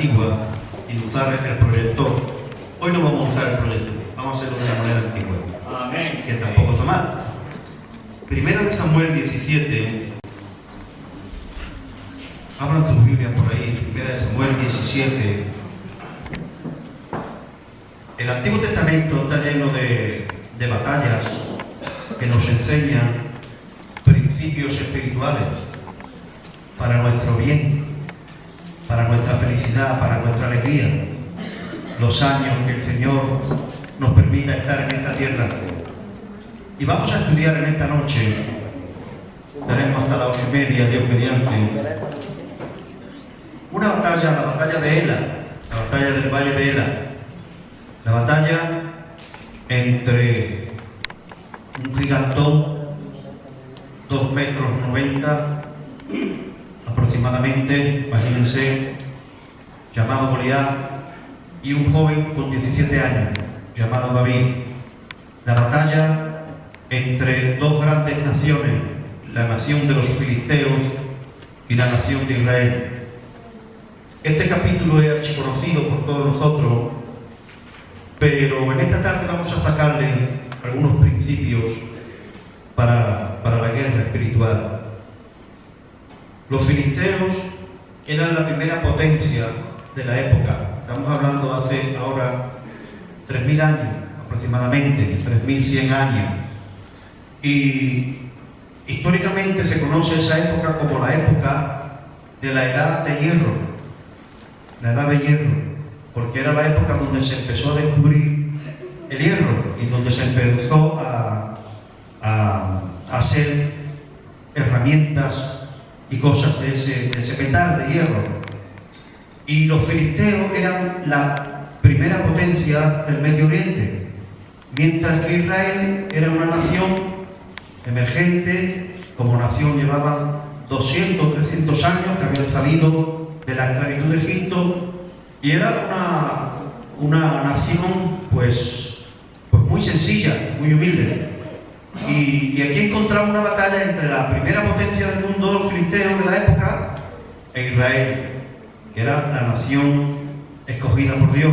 antigua y usar el proyector. Hoy no vamos a usar el proyector, vamos a hacerlo de la manera antigua. Amén. Que tampoco está mal. Primera de Samuel 17. Abran sus Biblias por ahí. Primera de Samuel 17. El Antiguo Testamento está lleno de batallas que nos enseñan principios espirituales para nuestro bien, para nuestra felicidad, para nuestra alegría, los años que el Señor nos permita estar en esta tierra. Y vamos a estudiar en esta noche, tenemos hasta las 8:30, Dios mediante, una batalla, la batalla de Ela, la batalla del Valle de Ela, la batalla entre un gigantón, 2,90 metros aproximadamente, imagínense, llamado Goliat, y un joven con 17 años, llamado David. La batalla entre dos grandes naciones, la nación de los filisteos y la nación de Israel. Este capítulo es archiconocido por todos nosotros, pero en esta tarde vamos a sacarle algunos principios para la guerra espiritual. Los filisteos eran la primera potencia de la época. Estamos hablando hace ahora 3.000 años aproximadamente, 3.100 años. Y históricamente se conoce esa época como la época de la Edad de Hierro. La Edad de Hierro, porque era la época donde se empezó a descubrir el hierro y donde se empezó a hacer herramientas y cosas de ese metal de hierro. Y los filisteos eran la primera potencia del Medio Oriente, mientras que Israel era una nación emergente. Como nación llevaban 200, 300 años que habían salido de la esclavitud de Egipto, y era una nación pues muy sencilla, muy humilde. Y aquí encontramos una batalla entre la primera potencia del mundo, los filisteos de la época, e Israel, que era la nación escogida por Dios,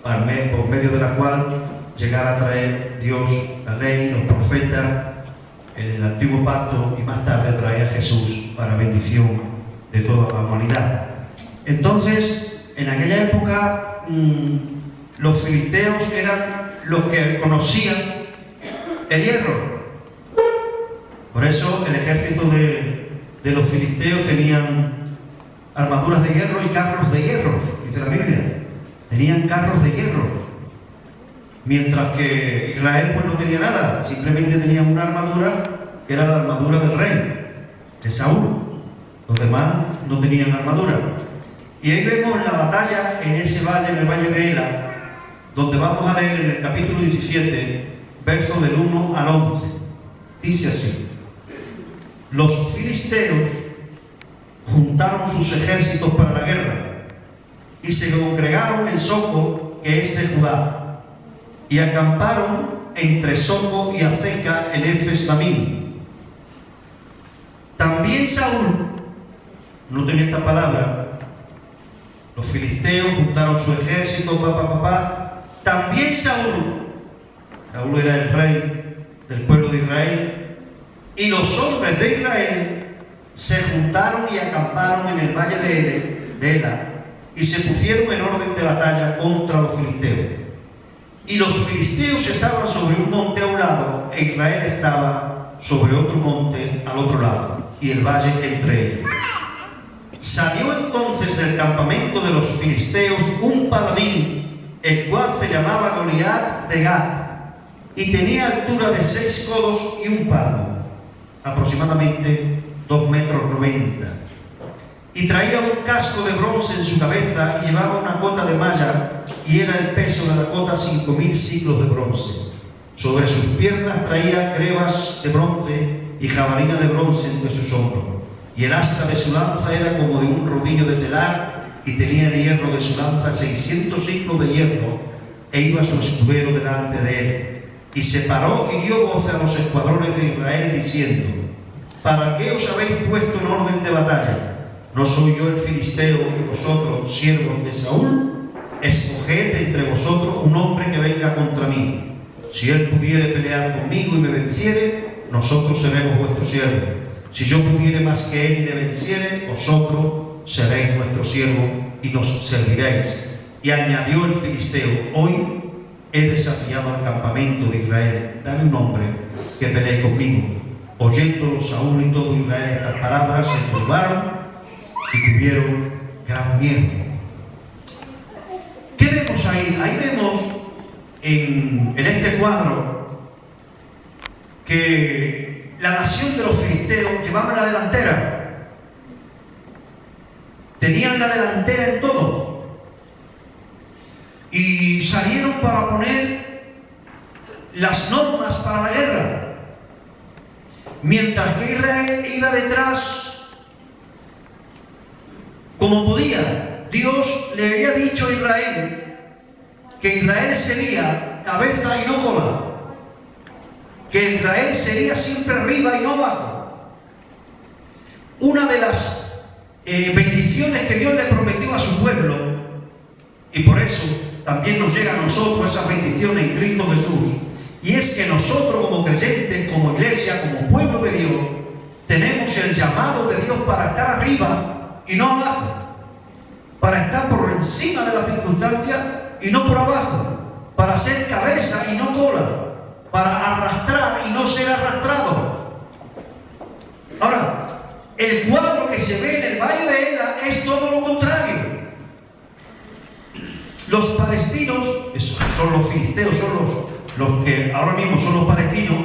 por medio de la cual llegara a traer Dios la ley, los profetas, el antiguo pacto, y más tarde traía a Jesús para bendición de toda la humanidad. Entonces, en aquella época, los filisteos eran los que conocían el hierro. Por eso el ejército de los filisteos tenían armaduras de hierro y carros de hierro, dice la Biblia. Tenían carros de hierro. Mientras que Israel pues no tenía nada, simplemente tenían una armadura que era la armadura del rey, de Saúl. Los demás no tenían armadura. Y ahí vemos la batalla en ese valle, en el Valle de Ela, donde vamos a leer en el capítulo 17, versos del 1 al 11. Dice así: los filisteos juntaron sus ejércitos para la guerra y se congregaron en Soco, que es de Judá, y acamparon entre Soco y Azeca en Efes-Damim. También Saúl, noten esta palabra, los filisteos juntaron su ejército, también Saúl era el rey del pueblo de Israel, y los hombres de Israel se juntaron y acamparon en el valle de Ela, y se pusieron en orden de batalla contra los filisteos. Y los filisteos estaban sobre un monte a un lado, e Israel estaba sobre otro monte al otro lado, y el valle entre ellos. Salió entonces del campamento de los filisteos un paladín, el cual se llamaba Goliat de Gat, y tenía altura de 6 codos y un palmo, aproximadamente 2,90 metros, y traía un casco de bronce en su cabeza y llevaba una cota de malla, y era el peso de la cota 5,000 siclos de bronce. Sobre sus piernas traía grebas de bronce y jabalina de bronce entre sus hombros, y el asta de su lanza era como de un rodillo de telar, y tenía el hierro de su lanza 600 siclos de hierro, e iba su escudero delante de él. Y se paró y dio voz a los escuadrones de Israel diciendo: ¿para qué os habéis puesto en orden de batalla? ¿No soy yo el filisteo y vosotros siervos de Saúl? Escoged entre vosotros un hombre que venga contra mí. Si él pudiere pelear conmigo y me venciere, nosotros seremos vuestros siervos. Si yo pudiere más que él y le venciere, vosotros seréis nuestros siervos y nos serviréis. Y añadió el filisteo: hoy he desafiado al campamento de Israel. Dame un hombre que pelee conmigo. Oyéndolo Saúl y todo Israel estas palabras, se turbaron y tuvieron gran miedo. ¿Qué vemos ahí? Ahí vemos en este cuadro que la nación de los filisteos llevaba la delantera. Tenían la delantera en todo. Y salieron para poner las normas para la guerra. Mientras que Israel iba detrás como podía. Dios le había dicho a Israel que Israel sería cabeza y no cola, que Israel sería siempre arriba y no abajo. Una de las bendiciones que Dios le prometió a su pueblo, y por eso también nos llega a nosotros esa bendición en Cristo Jesús, y es que nosotros como creyentes, como iglesia, como pueblo de Dios, tenemos el llamado de Dios para estar arriba y no abajo, para estar por encima de las circunstancias y no por abajo, para ser cabeza y no cola, para arrastrar y no ser arrastrado. Ahora, el cuadro que se ve en el valle de Ela es todo lo contrario. Los palestinos, son los filisteos, son los que ahora mismo son los palestinos,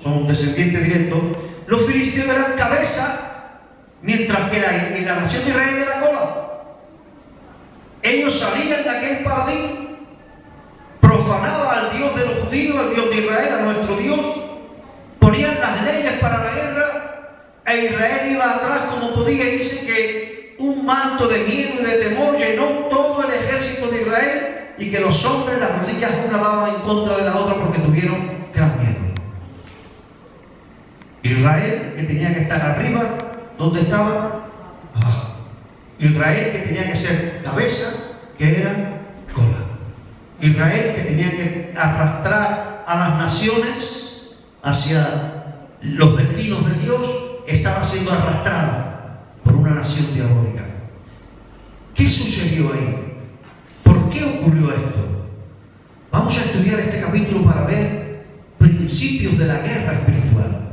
son descendientes directos. Los filisteos eran cabeza, mientras que la nación de Israel era cola. Ellos salían de aquel paradigma, profanaban al Dios de los judíos, al Dios de Israel, a nuestro Dios, ponían las leyes para la guerra, e Israel iba atrás como podía. Y dice que un manto de miedo y de temor llenó todo el ejército de Israel, y que los hombres las rodillas una daban en contra de la otra porque tuvieron gran miedo. Israel, que tenía que estar arriba, ¿dónde estaba? Abajo. Israel, que tenía que ser cabeza, que era cola. Israel, que tenía que arrastrar a las naciones hacia los destinos de Dios, estaba siendo arrastrada por una nación diabólica. ¿Qué sucedió ahí? ¿Por qué ocurrió esto? Vamos a estudiar este capítulo para ver principios de la guerra espiritual.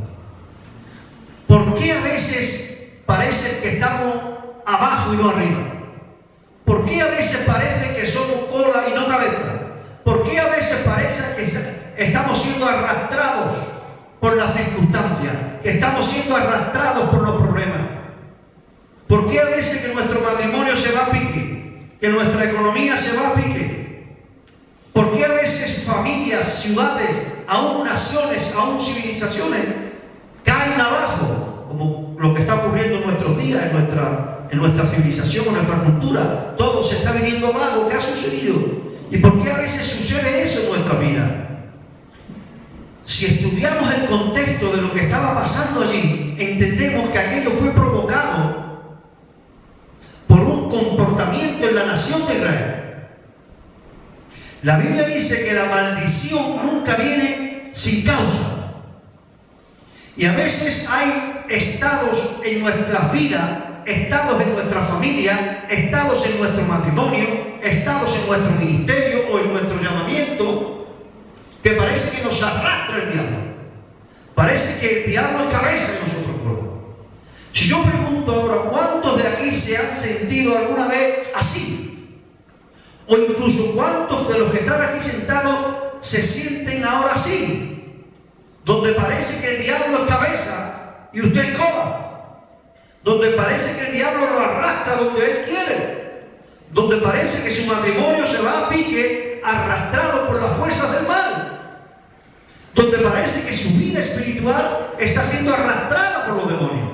¿Por qué a veces parece que estamos abajo y no arriba? ¿Por qué a veces parece que somos cola y no cabeza? ¿Por qué a veces parece que estamos siendo arrastrados por las circunstancias, que estamos siendo arrastrados por los problemas? ¿Por qué a veces que nuestro matrimonio se va a pique, que nuestra economía se va a pique? ¿Por qué a veces familias, ciudades, aún naciones, aún civilizaciones caen abajo, como lo que está ocurriendo en nuestros días, en nuestra civilización, en nuestra cultura? Todo se está viniendo abajo. ¿Qué ha sucedido? ¿Y por qué a veces sucede eso en nuestra vida? Si estudiamos el contexto de lo que estaba pasando allí, entendemos que aquello fue provocado por un comportamiento en la nación de Israel. La Biblia dice que la maldición nunca viene sin causa. Y a veces hay estados en nuestras vidas, estados en nuestra familia, estados en nuestro matrimonio, estados en nuestro ministerio o en nuestro llamamiento, que parece que nos arrastra el diablo. Parece que el diablo es cabeza y nosotros cola. Si yo pregunto ahora, ¿cuántos de aquí se han sentido alguna vez así? O incluso, ¿cuántos de los que están aquí sentados se sienten ahora así? Donde parece que el diablo es cabeza y usted es cola. Donde parece que el diablo lo arrastra donde él quiere. Donde parece que su matrimonio se va a pique arrastrado por las fuerzas del mal. Donde parece que su vida espiritual está siendo arrastrada por los demonios.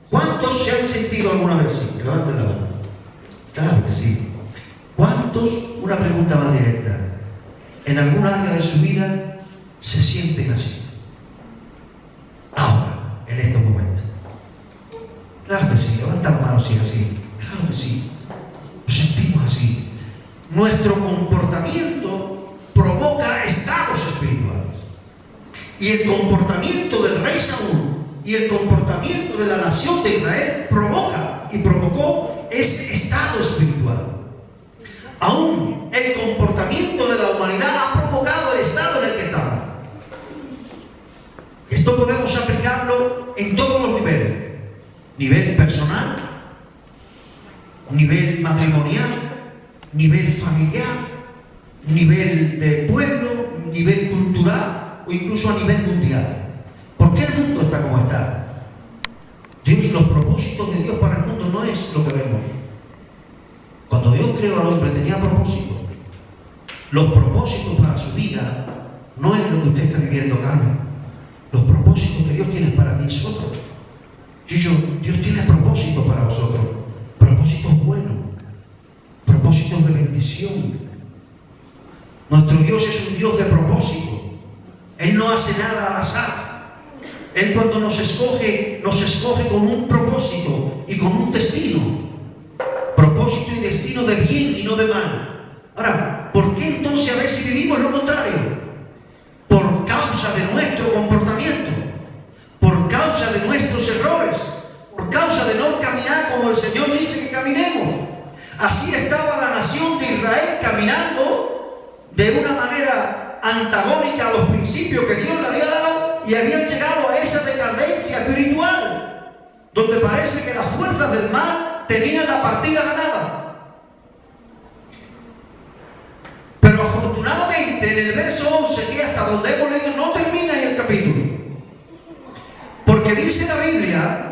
¿Cuántos se han sentido alguna vez así? Levanten la mano. Claro que sí. ¿Cuántos, una pregunta más directa, en algún área de su vida se sienten así? Ahora, en estos momentos. Claro que sí, levantan manos. preguntamos si es así. Claro que sí. Nos sentimos así. Nuestro comportamiento provoca estados espirituales. Y el comportamiento del rey Saúl y el comportamiento de la nación de Israel provoca y provocó ese estado espiritual. Aún el comportamiento de la humanidad ha provocado el estado en el que estamos. Esto podemos aplicarlo en todos los niveles. Nivel personal, nivel matrimonial, nivel familiar, nivel de pueblo, nivel cultural o incluso a nivel mundial. ¿Por qué el mundo está como está? Dios, los propósitos de Dios para el mundo no es lo que vemos. Cuando Dios creó al hombre tenía propósitos. Los propósitos para su vida no es lo que usted está viviendo, Carmen. Los propósitos que Dios tiene para ti es otro. Dios tiene propósitos para vosotros. Propósitos buenos. Propósitos de bendición. Nuestro Dios es un Dios de propósito. Él no hace nada al azar. Él cuando nos escoge con un propósito y con un destino. Propósito y destino de bien y no de mal. Ahora, ¿por qué entonces a veces vivimos lo contrario? Por causa de nuestro comportamiento, por causa de nuestros errores, por causa de no caminar como el Señor dice que caminemos. Así estaba la nación de Israel caminando de una manera antagónica a los principios que Dios le había dado y habían llegado a esa decadencia espiritual, donde parece que las fuerzas del mal tenían la partida ganada. Pero afortunadamente en el verso 11, que hasta donde hemos leído, no termina ahí el capítulo. Porque dice la Biblia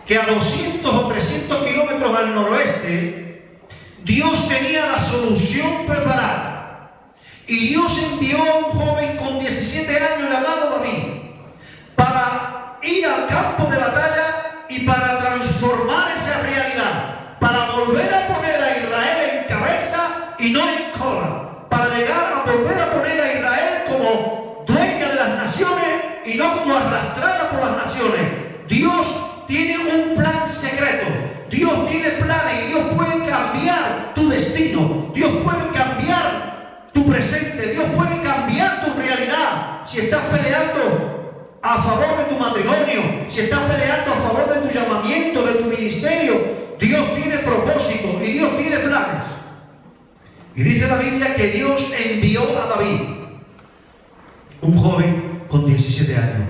que a 200 o 300 kilómetros al noroeste, Dios tenía la solución preparada. Y Dios envió a un joven con 17 años llamado David para ir al campo de batalla y para transformar esa realidad, para volver a poner a Israel en cabeza y no en cola, para llegar a volver a poner a Israel como dueña de las naciones y no como arrastrada por las naciones. Dios tiene un plan secreto, Dios tiene planes y Dios puede cambiar tu destino, Dios puede cambiar tu presente, Dios puede cambiar tu realidad. Si estás peleando a favor de tu matrimonio, si estás peleando a favor de tu llamamiento, de tu ministerio, Dios tiene propósito y Dios tiene planes. Y dice la Biblia que Dios envió a David, un joven con 17 años,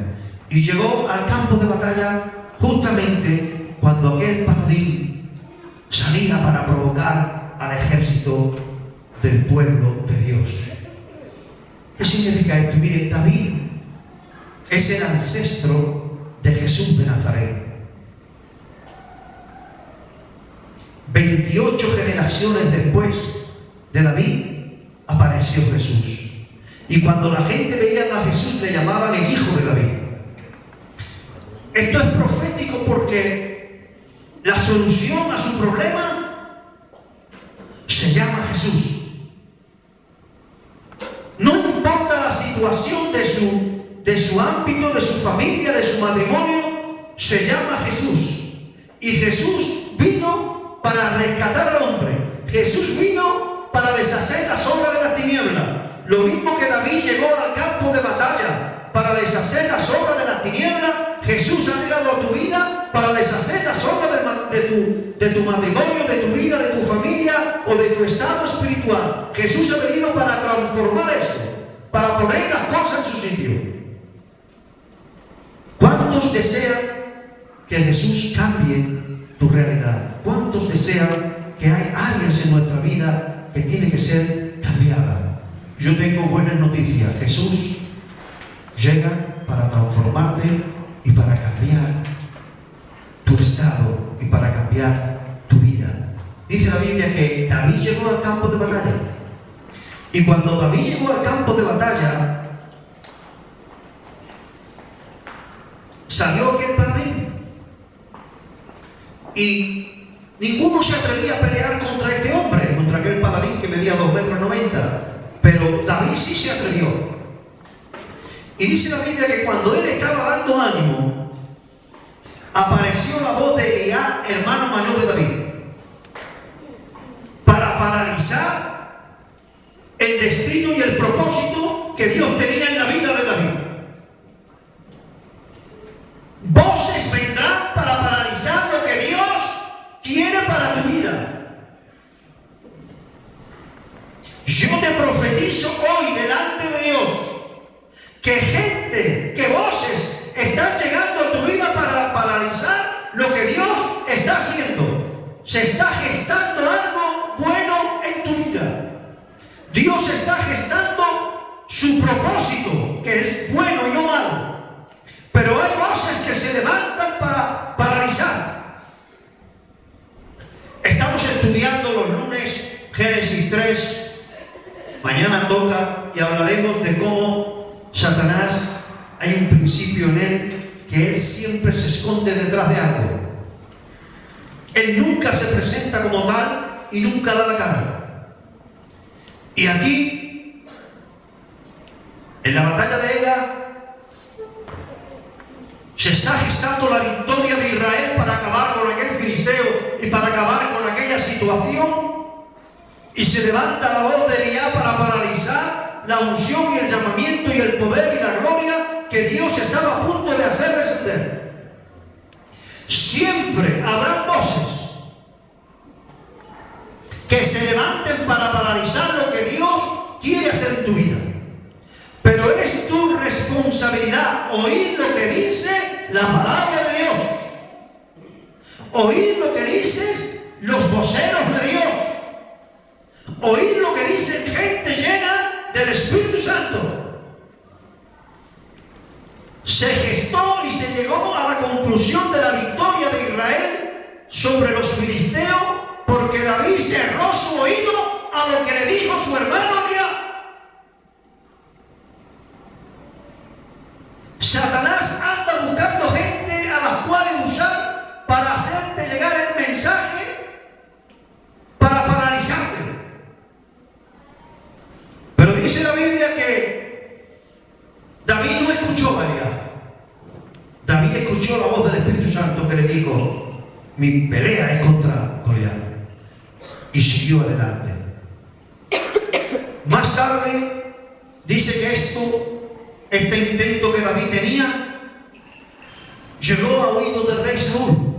y llegó al campo de batalla justamente cuando aquel paladín salía para provocar al ejército del pueblo de Dios. ¿Qué significa esto? Miren, David es el ancestro de Jesús de Nazaret. 28 generaciones después de David apareció Jesús. Y cuando la gente veía a Jesús le llamaban el hijo de David. Esto es profético porque la solución a su problema se llama Jesús. No importa la situación de su ámbito, de su familia, de su matrimonio, se llama Jesús. Y Jesús vino para rescatar al hombre. Jesús vino para deshacer las obras de las tinieblas. Lo mismo que David llegó al campo de batalla para deshacer las obras de las tinieblas, Jesús ha llegado a tu vida para deshacer las obras de tu matrimonio, de tu vida, de tu familia o de tu estado espiritual. Jesús ha venido para transformar eso, para poner las cosas en su sitio. ¿Cuántos desean que Jesús cambie tu realidad? ¿Cuántos desean que hay áreas en nuestra vida que tienen que ser cambiadas? Yo tengo buenas noticias. Jesús llega para transformarte y para cambiar tu estado y para cambiar tu vida. Dice la Biblia que David llegó al campo de batalla. Y cuando David llegó al campo de batalla, salió aquel paladín. Y ninguno se atrevía a pelear contra este hombre, contra aquel paladín que medía 2,90 metros. Pero David sí se atrevió. Y dice la Biblia que cuando él estaba dando ánimo, apareció la voz de Elías, hermano se está gestando algo bueno en tu vida. Dios está gestando su propósito, que es bueno y no malo. Pero hay voces que se levantan para paralizar. Estamos estudiando los lunes Génesis 3. Mañana toca y hablaremos de cómo Satanás, hay un principio en él que él siempre se esconde detrás de algo. Él nunca se presenta como tal y nunca da la cara. Y aquí, en la batalla de Ela, se está gestando la victoria de Israel para acabar con aquel filisteo y para acabar con aquella situación. Y se levanta la voz de Elías para paralizar la unción y el llamamiento y el poder y la gloria que Dios estaba a punto de hacer descender. Siempre habrán voces que se levanten para paralizar lo que Dios quiere hacer en tu vida. Pero es tu responsabilidad oír lo que dice la palabra de Dios. Oír lo que dicen los voceros de Dios. Oír lo que dicen gente llena del Espíritu Santo. Se gestó y se llegó a la conclusión de la victoria de Israel sobre los filisteos porque David cerró su oído a lo que le dijo su hermano Elías. Satanás anda buscando gente a la cual usar para hacerte llegar el mensaje para paralizarte. Pero dice la Biblia que David no escuchó a Elías. David escuchó la voz del Espíritu Santo que le dijo: mi pelea es contra Goliat. Y siguió adelante. Más tarde dice que este intento que David tenía llegó a oído del rey Saúl.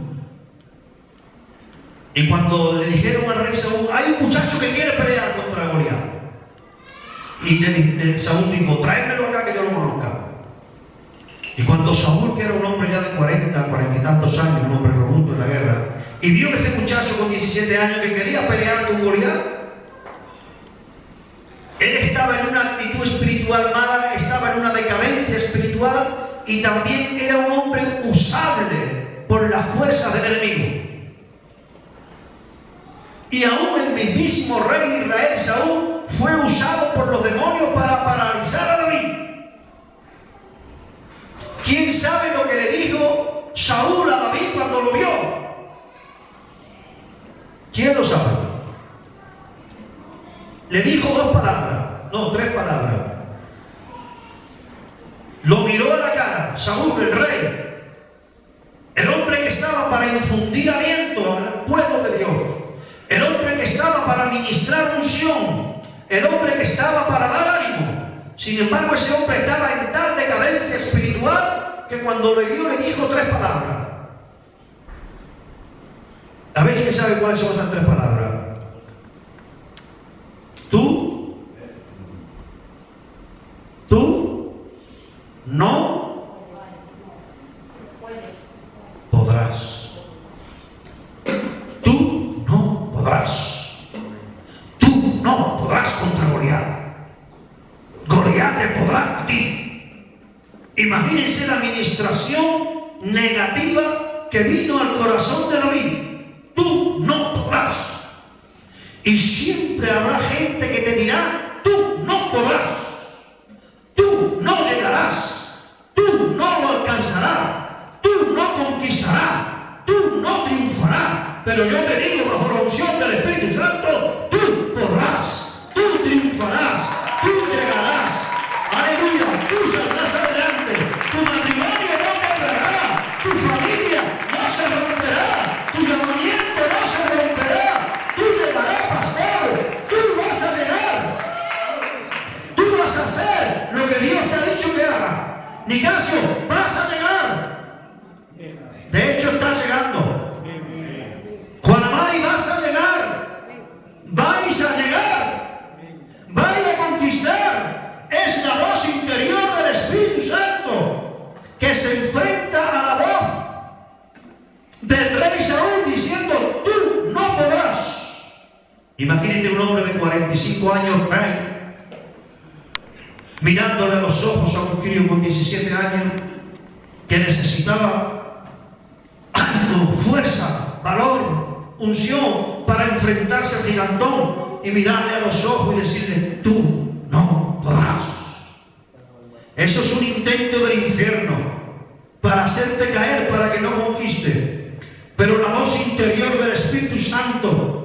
Y cuando le dijeron al rey Saúl: hay un muchacho que quiere pelear contra Goliat. Y Saúl dijo: tráemelo acá que yo lo conozca. Y cuando Saúl, que era un hombre ya de 40 y tantos años, un hombre robusto en la guerra, y vio a ese muchacho con 17 años que quería pelear con Goliat, él estaba en una actitud espiritual mala, estaba en una decadencia espiritual y también era un hombre usable por las fuerzas del enemigo. Y aún el mismísimo rey de Israel, Saúl, fue usado por los demonios para paralizar a David. ¿Quién sabe lo que le dijo Saúl a David cuando lo vio? ¿Quién lo sabe? Le dijo tres palabras. Lo miró a la cara, Saúl, el rey, el hombre que estaba para infundir aliento al pueblo de Dios, el hombre que estaba para ministrar unción, el hombre que estaba para dar ánimo. Sin embargo, ese hombre estaba en tal decadencia espiritual que cuando lo vio le dijo tres palabras. A ver quién sabe cuáles son estas tres palabras. Tú no podrás. Tú no podrás. Tú no podrás contra Goliat. Goliat te podrá a ti. Imagínense la administración negativa que vino al corazón de David. Tú no podrás. Y siempre habrá gente que te dirá: tú no podrás. Tú no llegarás. Tú no lo alcanzarás. Tú no conquistarás. Tú no triunfarás. Pero yo te digo, bajo la unción del Espíritu Santo, tú podrás. Tú triunfarás. Tú llegarás. Aleluya. Tú saldrás adelante. Tu matrimonio no quebrará. Tu familia no se romperá. Tu llamamiento no se romperá. Tú llegarás, pastor. Tú vas a llegar. Tú vas a hacer lo que Dios te ha dicho que haga. Nicasio, vas a llegar. De hecho, está llegando. Juan Amari, vas a llegar. Imagínate un hombre de 45 años, rey, mirándole a los ojos a un crío con 17 años que necesitaba algo, fuerza, valor, unción para enfrentarse al gigantón y mirarle a los ojos y decirle: tú no podrás. Eso es un intento del infierno para hacerte caer, para que no conquiste. Pero la voz interior del Espíritu Santo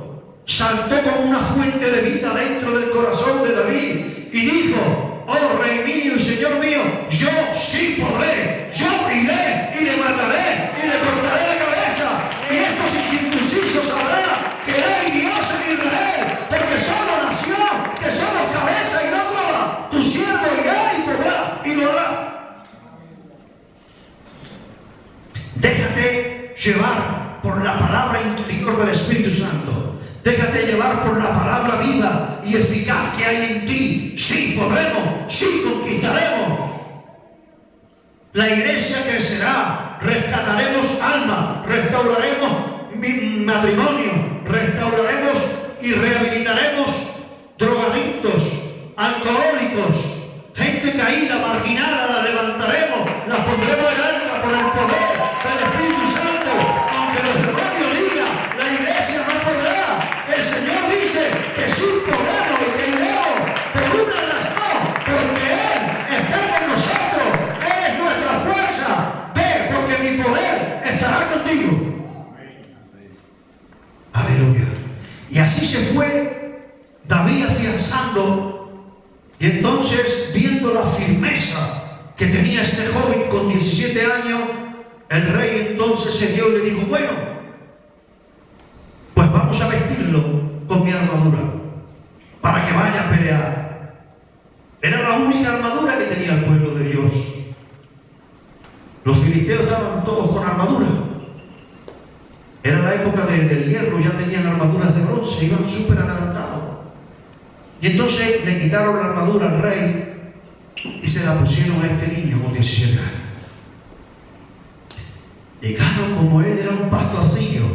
saltó como una fuente de vida dentro del corazón de David y dijo: oh Rey mío y Señor mío, yo sí podré, yo iré y le mataré y le cortaré la cabeza, y estos incircuncisos sabrán que hay Dios en Israel, porque somos nación, que somos cabeza y no cola. Tu siervo irá y podrá y lo hará. Déjate llevar por la palabra interior del Espíritu Santo. Déjate llevar por la palabra viva y eficaz que hay en ti. Sí podremos, sí conquistaremos. La iglesia crecerá, rescataremos almas, restauraremos matrimonio, restauraremos y rehabilitaremos drogadictos, alcohólicos, gente caída, marginada, la levantaremos, la pondremos en alta por el poder del Espíritu Santo. Aunque los demonios digan, la iglesia no podrá. El Señor dice que sí podemos y que iremos por una razón, porque Él está con nosotros, Él es nuestra fuerza. Ve, porque mi poder estará contigo. Aleluya. Y así se fue David afianzando, y entonces, viendo la firmeza que tenía este joven con 17 años, el rey entonces se dio y le dijo: bueno, pues vamos a vestirlo con mi armadura para que vaya a pelear. Era la única armadura que tenía el pueblo de Dios. Los filisteos estaban todos con armadura. Era la época del hierro, ya tenían armaduras de bronce, iban súper adelantados. Y entonces le quitaron la armadura al rey y se la pusieron a este niño con 17 años. Y claro, como él era un pastorcillo,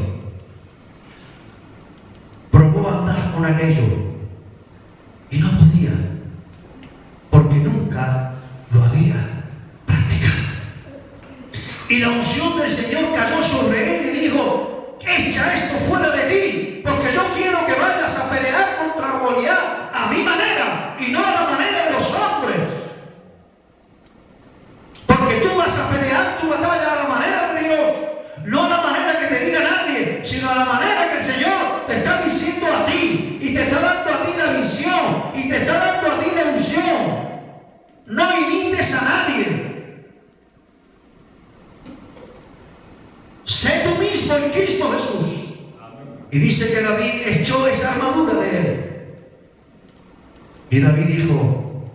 probó andar con aquello y no podía, porque nunca lo había practicado. Y la unción del Señor cayó sobre él y dijo: echa esto fuera de ti, porque yo quiero que vayas a pelear contra Goliat a mi manera y no a la manera de los hombres. Porque tú vas a pelear tu batalla a la manera de Dios, no a la manera que te diga nadie, sino a la manera que el Señor te está diciendo a ti, y te está dando a ti la visión, y te está dando a ti la unción. No imites a nadie. Sé tú mismo en Cristo Jesús. Y dice que David echó esa armadura de él. Y David dijo: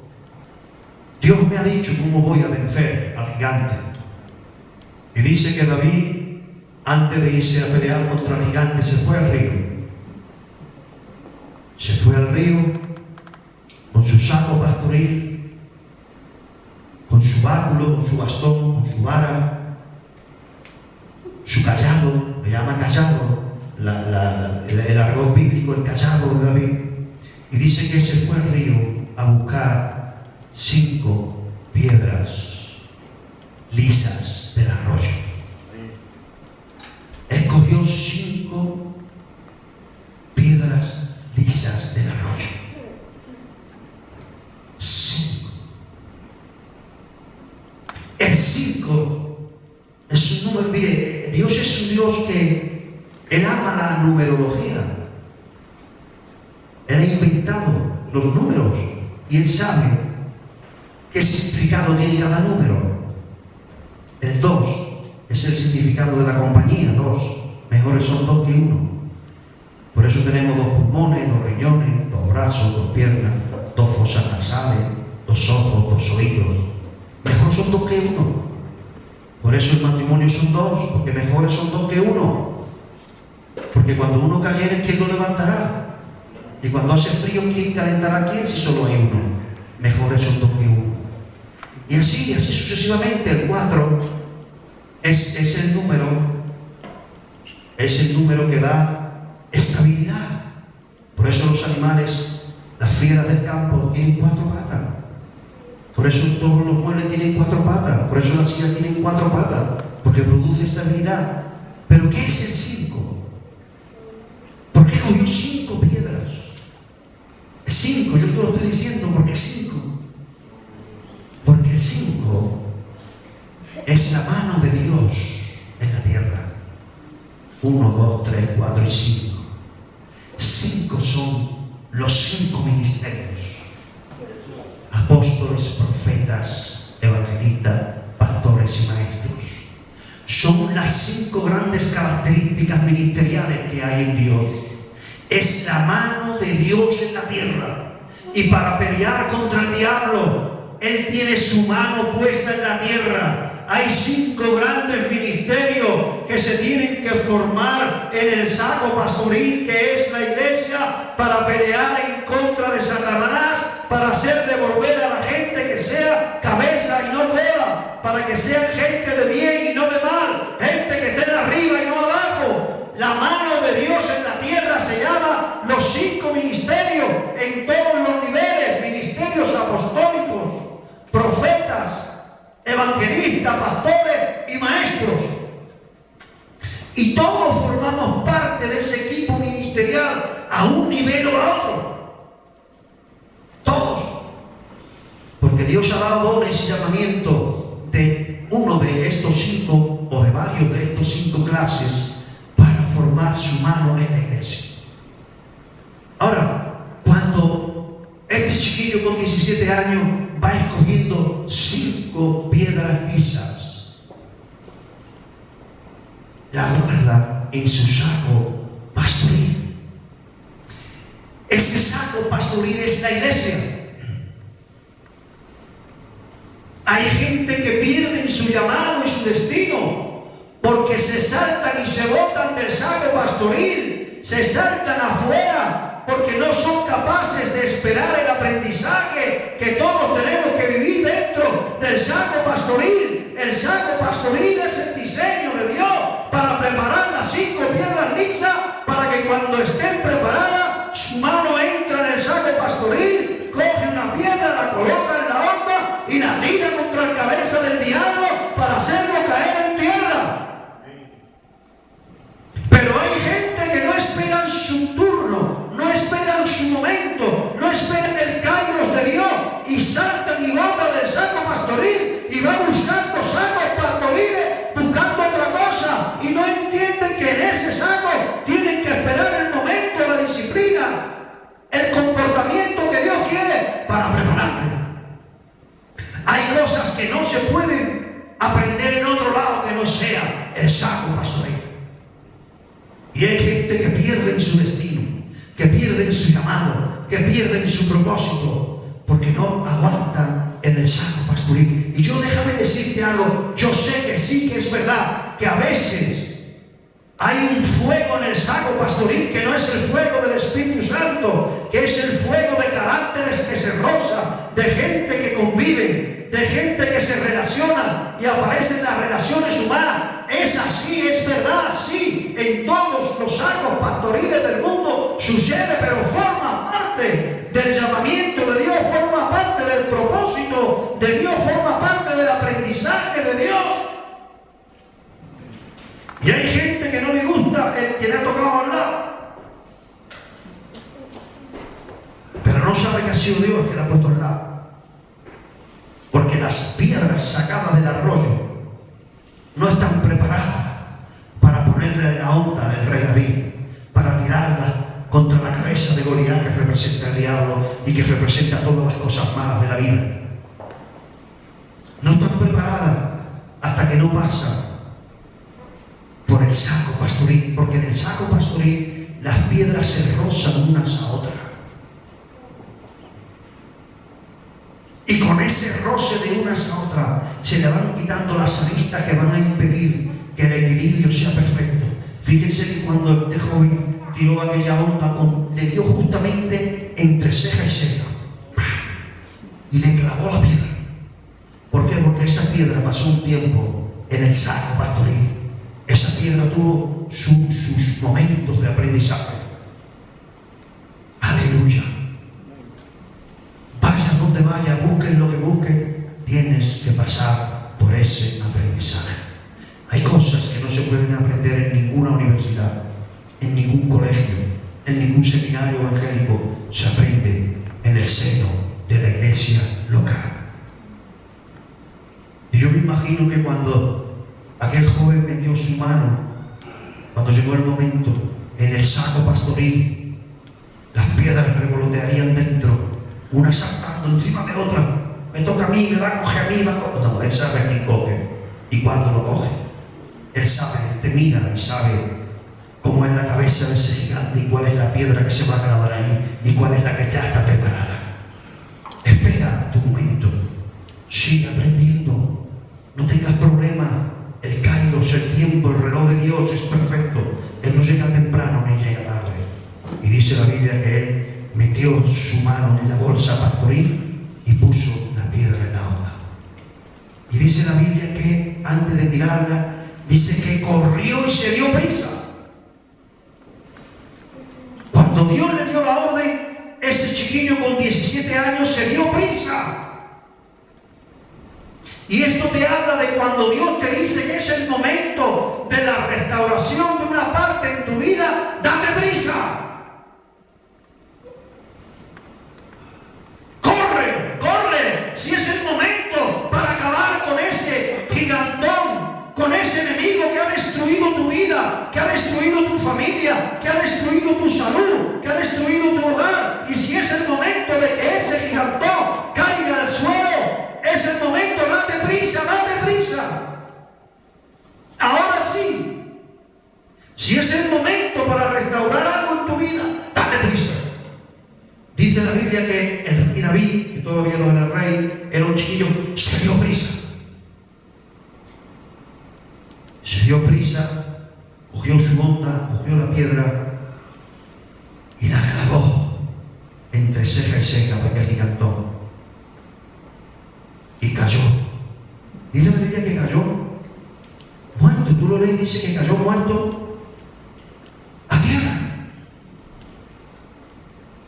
Dios me ha dicho cómo voy a vencer al gigante. Y dice que David, antes de irse a pelear contra el gigante, se fue al río. Se fue al río con su saco pastoril, con su báculo, con su bastón, con su vara, su cayado, le llama cayado, el argot bíblico, el cayado de David. Y dice que se fue al río a buscar 5 piedras lisas del arroyo. Él cogió 5 piedras lisas del arroyo. 5. El 5 es un número. Mire, Dios es un Dios que Él ama la numerología. Él ha inventado los números y Él sabe qué significado tiene cada número. El 2 es el significado de la compañía. 2, mejores son 2 que 1. Por eso tenemos 2 pulmones, 2 riñones, 2 brazos, 2 piernas, 2 fosas nasales, 2 ojos, 2 oídos. Mejor son 2 que 1. Por eso el matrimonio son 2, porque mejores son 2 que 1. Porque cuando uno cayere, ¿quién lo levantará? Y cuando hace frío, ¿quién calentará a quién si solo hay 1? Mejores son 2 que 1. Y así sucesivamente. El 4 es el número que da estabilidad. Por eso los animales, las fieras del campo, tienen 4 patas. Por eso todos los muebles tienen 4 patas. Por eso las sillas tienen 4 patas. Porque produce estabilidad. ¿Pero qué es el 5? ¿Por qué cogió 5 piedras? Es 5, yo te lo estoy diciendo, ¿por qué 5? Porque el 5 es la mano de Dios en la tierra. 1, 2, 3, 4 y 5. 5 son los 5 ministerios: apóstoles, profetas, evangelistas, pastores y maestros. Son las 5 grandes características ministeriales que hay en Dios. Es la mano de Dios en la tierra. Y para pelear contra el diablo, Él tiene su mano puesta en la tierra. Hay 5 grandes ministerios que se tienen que formar en el saco pastoril, que es la iglesia, para pelear en contra de Satanás, para hacer devolver a la gente que sea cabeza y no cola, para que sean gente de bien y no de mal, gente que esté arriba y no abajo. La mano de Dios en la tierra se llama los 5 ministerios en todos los niveles: ministerios apostólicos, profetas, evangelistas, pastores y maestros. Y todos formamos parte de ese equipo ministerial a un nivel o a otro. Todos. Porque Dios ha dado dones y llamamiento de uno de estos 5 o de varios de estos 5 clases para formar su mano en la iglesia. Ahora, cuando este chiquillo con 17 años va escogiendo 5 piedras lisas, la guarda en su saco pastoril. Ese saco pastoril es la iglesia. Hay gente que pierde su llamado y su destino porque se saltan y se botan del saco pastoril, se saltan afuera porque no son capaces de esperar el aprendizaje que todos tenemos que vivir dentro del saco pastoril. El saco pastoril es el diseño de Dios para preparar las 5 piedras lisas, para que cuando estén preparadas, su mano entra en el saco pastoril, coge una piedra, la coloca en la onda y la tira contra la cabeza del diablo para hacerlo caer en tierra. Pero hay gente que no esperan su turno, no esperan su momento, no esperan el kairos de Dios y saltan y botan del saco pastoril y van buscando sacos pastoriles, buscando otra cosa, y no entienden que en ese saco tienen que esperar el momento, la disciplina, el comportamiento que Dios quiere para prepararte. Hay cosas que no se pueden aprender en otro lado que no sea el saco pastoril. Y hay gente que pierde su destino, que pierden su llamado, que pierden su propósito, porque no aguantan en el saco pastoril. Y yo, déjame decirte algo, yo sé que sí que es verdad, que a veces hay un fuego en el saco pastoril que no es el fuego del Espíritu Santo, que es el fuego de caracteres que se roza, de gente que convive, de gente que se relaciona y aparecen las relaciones humanas. Es así, es verdad, sí, en todos los sacos pastoriles del mundo sucede, pero forma parte del llamamiento de Dios, forma parte del propósito de Dios, forma parte del aprendizaje de Dios. Y hay gente que no le gusta el que le ha tocado hablar, pero no sabe que ha sido Dios que le ha puesto al lado. Porque las piedras sacadas del arroyo no están preparadas para ponerle en la onda del rey David, para tirarla contra la cabeza de Goliat, que representa el diablo y que representa todas las cosas malas de la vida. No están preparadas hasta que no pasan por el saco pastoril, porque en el saco pastoril las piedras se rozan unas a otras. Y con ese roce de unas a otras se le van quitando las aristas que van a impedir que el equilibrio sea perfecto. Fíjense que cuando este joven tiró aquella onda, le dio justamente entre ceja y ceja y le clavó la piedra. ¿Por qué? Porque esa piedra pasó un tiempo en el saco pastoril. Esa piedra tuvo sus momentos de aprendizaje. Aleluya. está en ningún colegio, en ningún seminario evangélico, se aprende en el seno de la iglesia local. Y yo me imagino que cuando aquel joven metió su mano, cuando llegó el momento, en el saco pastoril, las piedras revolotearían dentro, una saltando encima de otra. Me toca a mí, me va a coger a mí, No, él sabe a quién coge y cuándo lo coge. Él sabe, él te mira y sabe cómo es la cabeza de ese gigante y cuál es la piedra que se va a clavar ahí y cuál es la que ya está preparada. Espera tu momento, sigue aprendiendo, no tengas problemas. El kairos, el tiempo, el reloj de Dios es perfecto. Él no llega temprano ni llega tarde. Y dice la Biblia que él metió su mano en la bolsa pastoril y puso la piedra en la onda. Y dice la Biblia que antes de tirarla, dice que corrió y se dio prisa. Cuando Dios le dio la orden, ese chiquillo con 17 años se dio prisa. Y esto te habla de cuando Dios te dice que es el momento de la restauración de una parte en tu vida, date prisa. Corre, corre, si es el momento para acabar con ese gigantón, con ese enemigo que ha destruido tu vida, que ha destruido tu familia, que ha destruido tu salud, que ha destruido tu hogar. Y si es el momento de que ese gigantón caiga al suelo, es el momento, date prisa, date prisa. Ahora sí, si es el momento para restaurar algo en tu vida, date prisa. Dice la Biblia que el rey David, que todavía no era rey, era un chiquillo, se dio prisa. Se dio prisa, cogió su onda, cogió la piedra y la clavó entre ceja y ceja de aquel gigantón. Y cayó. Dice la Biblia que cayó muerto. Tú lo lees y dice que cayó muerto a tierra.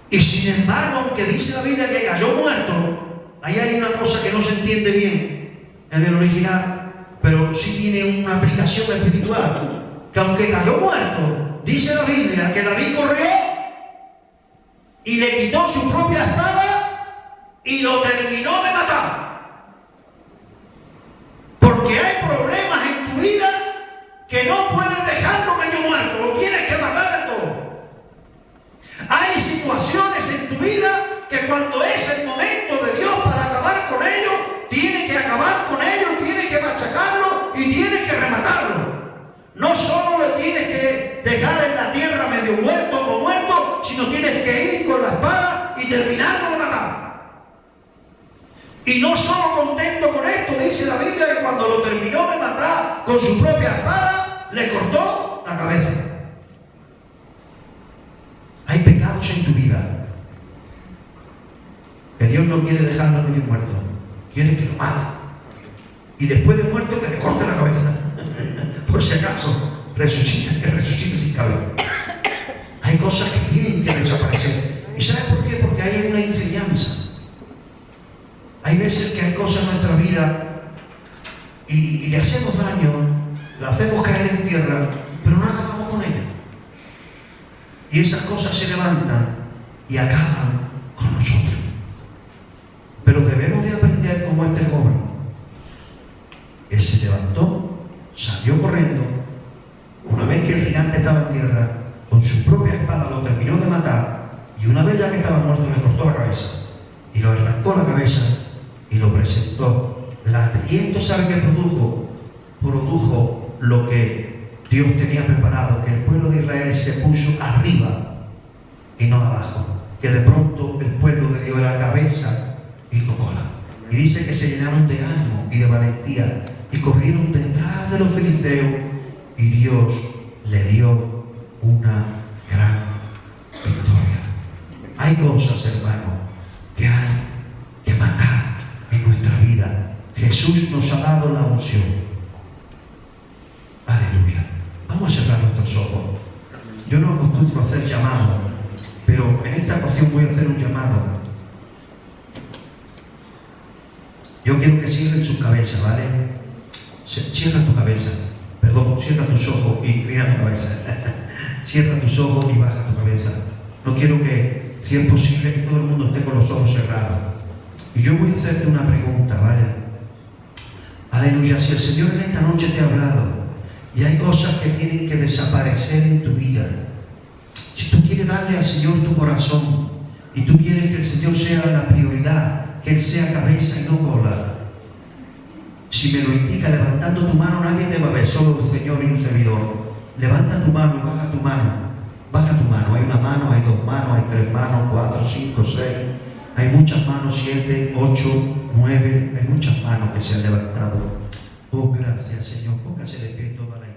Y sin embargo, aunque dice la Biblia que cayó muerto, ahí hay una cosa que no se entiende bien en el original, pero sí tiene una aplicación espiritual. Que aunque cayó muerto, dice la Biblia que David corrió y le quitó su propia espada y lo terminó de matar. Porque hay problemas en tu vida que no puedes dejarlo medio muerto, lo tienes que matar de todo. Hay situaciones en tu vida que cuando es el momento de Dios para acabar con ellos, tiene que acabar con ellos, tiene que machacarlo y tiene que rematarlo. No solo lo tienes que dejar en la tierra medio muerto o muerto, sino tienes que ir con la espada y terminarlo de matar. Y no solo contento con esto, dice la Biblia que cuando lo terminó de matar con su propia espada, le cortó la cabeza. Hay pecados en tu vida que Dios no quiere dejarlo medio muerto, quiere que lo mate. Y después de muerto que le corte la cabeza. Por si acaso, resucite, que resucite sin cabeza. Hay cosas que tienen que desaparecer. ¿Y sabes por qué? Porque hay una enseñanza. Hay veces que hay cosas en nuestra vida y le hacemos daño, la hacemos caer en tierra, pero no acabamos con ella. Y esas cosas se levantan y acaban con nosotros. Pero debemos de aprender como este joven. Él se levantó, salió corriendo. Una vez que el gigante estaba en tierra, con su propia espada lo terminó de matar. Y una vez ya que estaba muerto, le cortó la cabeza. Y lo arrancó la cabeza y lo presentó delante. Y esto, ¿sabe qué produjo? Produjo lo que Dios tenía preparado, que el pueblo de Israel se puso arriba y no abajo. Que de pronto el pueblo de Dios era cabeza y no cola. Y dice que se llenaron de ánimo y de valentía y corrieron detrás de los filisteos y Dios le dio una gran victoria. Hay cosas, hermano, que hay que matar en nuestra vida. Jesús nos ha dado la unción. Aleluya. Vamos a cerrar nuestros ojos. Yo no acostumbro a hacer llamados, pero en esta ocasión voy a hacer un llamado. Yo quiero que cierren su cabeza, ¿vale? Cierra tu cabeza. Perdón, cierra tus ojos y inclina tu cabeza. Cierra tus ojos y baja tu cabeza. No quiero que, si es posible, que todo el mundo esté con los ojos cerrados. Y yo voy a hacerte una pregunta, ¿vale? Aleluya. Si el Señor en esta noche te ha hablado y hay cosas que tienen que desaparecer en tu vida, si tú quieres darle al Señor tu corazón y tú quieres que el Señor sea la prioridad, que Él sea cabeza y no cola, si me lo indica levantando tu mano, nadie te va a ver, solo el Señor y un servidor. Levanta tu mano y baja tu mano. Baja tu mano. Hay una mano, hay dos manos, hay tres manos, 4, 5, 6. Hay muchas manos, 7, 8, 9. Hay muchas manos que se han levantado. Oh, gracias, Señor. Póngase de pie toda la iglesia.